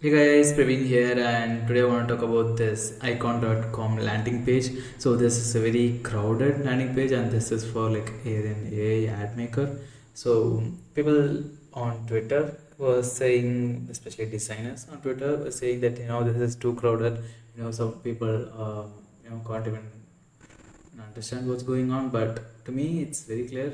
Hey guys, Praveen here, and today I want to talk about this icon.com landing page. So this is a very crowded landing page, and this is for like an AI ad maker. So people on Twitter were saying, especially designers on Twitter, were saying that this is too crowded. Some people can't even understand what's going on, but to me it's very clear.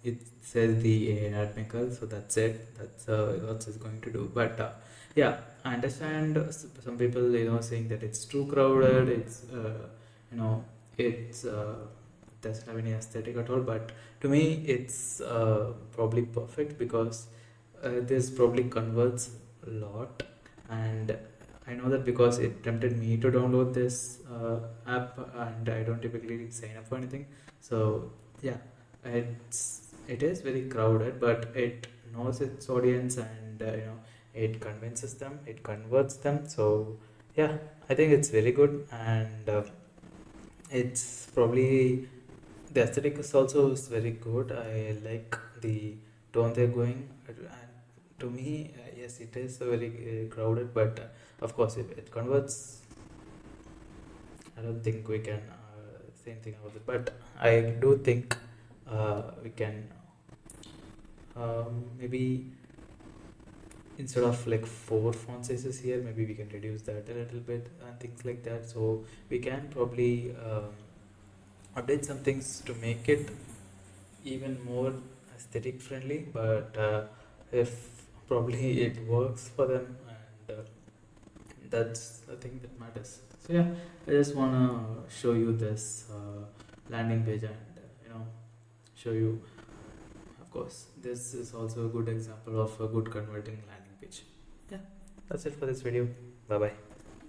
It says the AI ad maker, so that's it. That's what it's going to do. But yeah, I understand some people saying that it's too crowded. You know it's doesn't have any aesthetic at all. But to me it's probably perfect because this probably converts a lot. And I know that because it tempted me to download this app, and I don't typically sign up for anything. So yeah, it is very crowded, but it knows its audience, and it convinces them, it converts them. So yeah, I think it's very good. And it's probably the aesthetic is also is very good. I like the tone they're going, and to me, yes, it is very crowded, but of course, if it converts, I don't think we can say anything about it. But I do think we can maybe instead of like four font sizes here, maybe we can reduce that a little bit and things like that. So we can probably update some things to make it even more aesthetic friendly. But if probably it works for them, and that's the thing that matters. So yeah, I just wanna show you this landing page, and show you. Of course, this is also a good example of a good converting landing page. Yeah, that's it for this video. Bye bye.